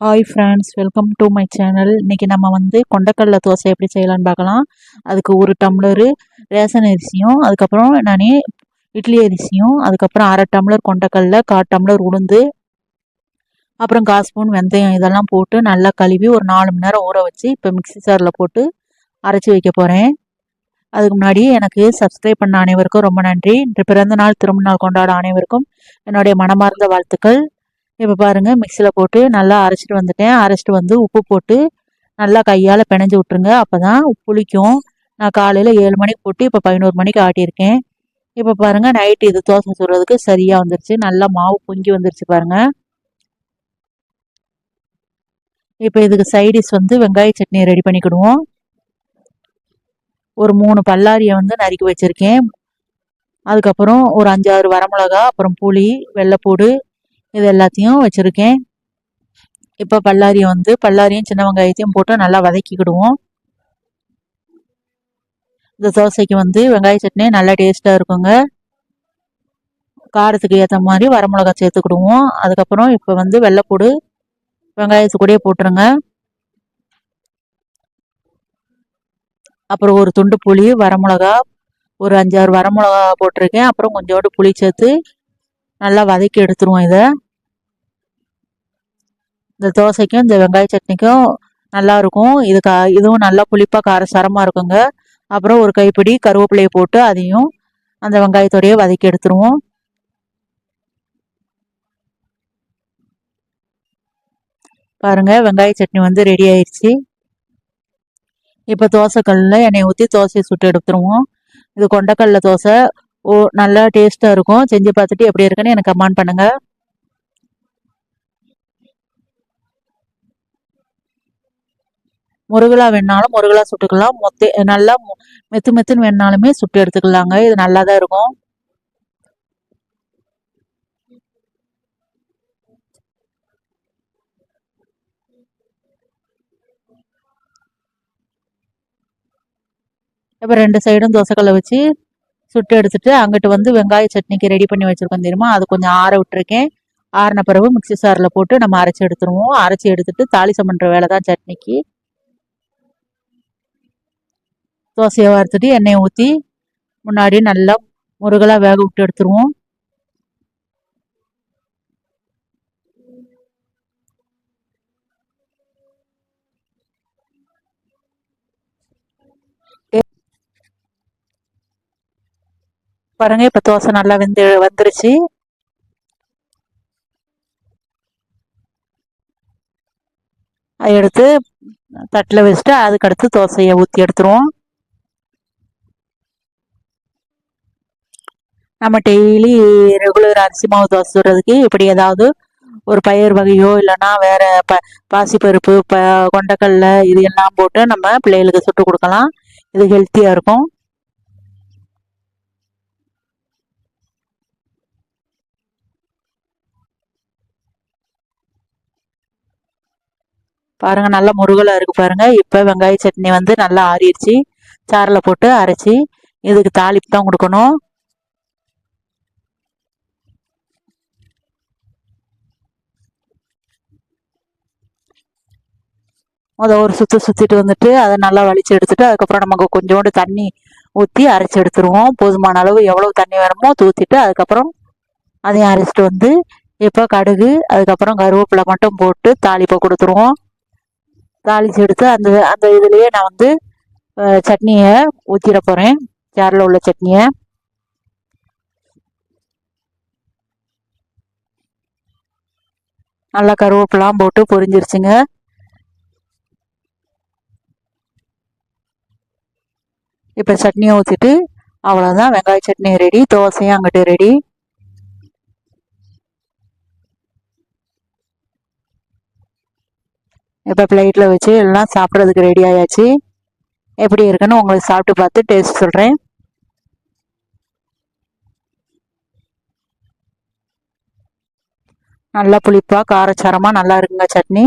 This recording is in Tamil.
Hi friends, welcome to my channel. இன்றைக்கி நம்ம கொண்டக்கடலை தோசை எப்படி செய்யலான்னு பார்க்கலாம். அதுக்கு ஒரு டம்ளரு ரேஷன் அரிசியும், அதுக்கப்புறம் நான் இட்லி அரிசியும், அதுக்கப்புறம் அரை டம்ளர் கொண்டக்கடலை, 1/4 டம்ளர் உளுந்து, அப்புறம் 1/4 ஸ்பூன் வெந்தயம் இதெல்லாம் போட்டு நல்லா கழுவி ஒரு 4 மணி நேரம் ஊற வச்சு இப்போ மிக்ஸி ஜாரில் போட்டு அரைச்சி வைக்க போகிறேன். அதுக்கு முன்னாடி எனக்கு சப்ஸ்கிரைப் பண்ண அனைவருக்கும் ரொம்ப நன்றி. இன்று பிறந்த நாள் திருமண நாள் கொண்டாட அனைவருக்கும் என்னுடைய மனமார்ந்த வாழ்த்துக்கள். இப்போ பாருங்கள், மிக்சியில் போட்டு நல்லா அரைச்சிட்டு வந்துட்டேன். அரைச்சிட்டு உப்பு போட்டு நல்லா கையால் பிணைஞ்சி விட்ருங்க. அப்போ தான் புளிக்கும். நான் காலையில் 7 மணிக்கு போட்டு இப்போ 11 மணிக்கு ஆட்டியிருக்கேன். இப்போ பாருங்கள், நைட்டு இது தோசை சுடுறதுக்கு சரியாக வந்துருச்சு. நல்லா மாவு பொங்கி வந்துருச்சு பாருங்கள். இப்போ இதுக்கு சைடிஷ் வெங்காய சட்னி ரெடி பண்ணிக்கிடுவோம். ஒரு 3 பல்லாரியை நறுக்கி வச்சுருக்கேன். அதுக்கப்புறம் ஒரு 5-6 வரமிளகா, அப்புறம் புளி, வெள்ளைப்பூடு இது எல்லாத்தையும் வச்சுருக்கேன். இப்போ பல்லாரியும் சின்ன வெங்காயத்தையும் போட்டு நல்லா வதக்கிக்கிடுவோம். இந்த தோசைக்கு வெங்காய சட்னி நல்லா டேஸ்ட்டாக இருக்குங்க. காரத்துக்கு ஏற்ற மாதிரி வரமிளகா சேர்த்துக்கிடுவோம். அதுக்கப்புறம் இப்போ வெள்ளைப்பூடு வெங்காயத்து கூடயே போட்டுருங்க. அப்புறம் ஒரு துண்டு புளி, வரமிளகா, ஒரு 5-6 வரமிளகா போட்டிருக்கேன். அப்புறம் கொஞ்சோண்டு புளி சேர்த்து நல்லா வதக்கி எடுத்துருவோம். இதை இந்த தோசைக்கும் இந்த வெங்காய சட்னிக்கும் நல்லாயிருக்கும். இதுவும் நல்லா புளிப்பாக காரசாரமாக இருக்குங்க. அப்புறம் ஒரு கைப்பிடி கருவேப்பிலையை போட்டு அதையும் அந்த வெங்காயத்தோடையே வதக்கி எடுத்துருவோம். பாருங்கள், வெங்காய சட்னி ரெடி ஆயிடுச்சு. இப்போ தோசைக்கல்லில் எண்ணெயை ஊற்றி தோசையை சுட்டு எடுத்துருவோம். இது கொண்டக்கடலை தோசை. நல்லா டேஸ்ட்டாக இருக்கும். செஞ்சு பார்த்துட்டு எப்படி இருக்குன்னு எனக்கு கமெண்ட் பண்ணுங்கள். முருகலா வேணாலும் முருகலா சுட்டுக்கலாம். நல்லா மெத்துன்னு வேணாலுமே சுட்டு எடுத்துக்கலாங்க. இது நல்லா தான் இருக்கும். இப்போ 2 சைடும் தோசைக்கல்லை வச்சு சுட்டு எடுத்துட்டு அங்கிட்டு வெங்காய சட்னிக்கு ரெடி பண்ணி வச்சுருக்கோம் தெரியுமா, அது கொஞ்சம் ஆற விட்டுருக்கேன். ஆறின பிறகு மிக்ஸி சாரில் போட்டு நம்ம அரைச்சி எடுத்துருவோம். அரைச்சி எடுத்துட்டு தாளிசம் பண்ணுற வேலை தான் சட்னிக்கு. தோசையை வறுத்துட்டு எண்ணெயை ஊற்றி முன்னாடி நல்லா முருகலாக வேக விட்டு எடுத்துருவோம். பாருங்க, இப்போ தோசை நல்லா வந்துருச்சு. அதை எடுத்து தட்டில் வச்சுட்டு அதுக்கடுத்து தோசையை ஊற்றி எடுத்துருவோம். நம்ம டெய்லி ரெகுலர் அரிசி மாவு தோசை சுடுறதுக்கு இப்படி ஏதாவது ஒரு பயிர் வகையோ இல்லைன்னா வேற பாசிப்பருப்பு கொண்டக்கடலை இது எல்லாம் போட்டு நம்ம பிள்ளைகளுக்கு சுட்டு கொடுக்கலாம். இது ஹெல்த்தியாக இருக்கும். பாருங்க, நல்லா முருகலாக இருக்குது பாருங்க. இப்போ வெங்காய சட்னி நல்லா ஆறிடுச்சு. சாரில் போட்டு அரைச்சி இதுக்கு தாளிப்பு தான் கொடுக்கணும். அதை ஒரு சுற்றிட்டு அதை நல்லா வலிச்சு எடுத்துட்டு அதுக்கப்புறம் நமக்கு கொஞ்சோண்டு தண்ணி ஊற்றி அரைச்சி எடுத்துருவோம். போதுமான அளவு எவ்வளோ தண்ணி வேணுமோ ஊற்றிட்டு அதுக்கப்புறம் அதையும் அரைச்சிட்டு இப்போ கடுகு அதுக்கப்புறம் கருவேப்பிலை மட்டும் போட்டு தாளிப்பை கொடுத்துருவோம். தாளித்து எடுத்து அந்த அந்த இதுலேயே நான் சட்னியை ஊற்றிட போகிறேன். ஜாரில் உள்ள சட்னியை நல்லா கருவேப்பிலாம் போட்டு பொரிஞ்சிருச்சுங்க. இப்போ சட்னியை ஊற்றிட்டு அவ்வளோதான், வெங்காய சட்னி ரெடி. தோசையும் அங்கிட்டு ரெடி. இப்போ பிளேட்டில் வச்சு எல்லாம் சாப்பிட்றதுக்கு ரெடி ஆயாச்சு. எப்படி இருக்குன்னு உங்களுக்கு சாப்பிட்டு பார்த்து டேஸ்ட் சொல்கிறேன். நல்லா புளிப்பாக காரச்சாரமாக நல்லா இருக்குங்க சட்னி.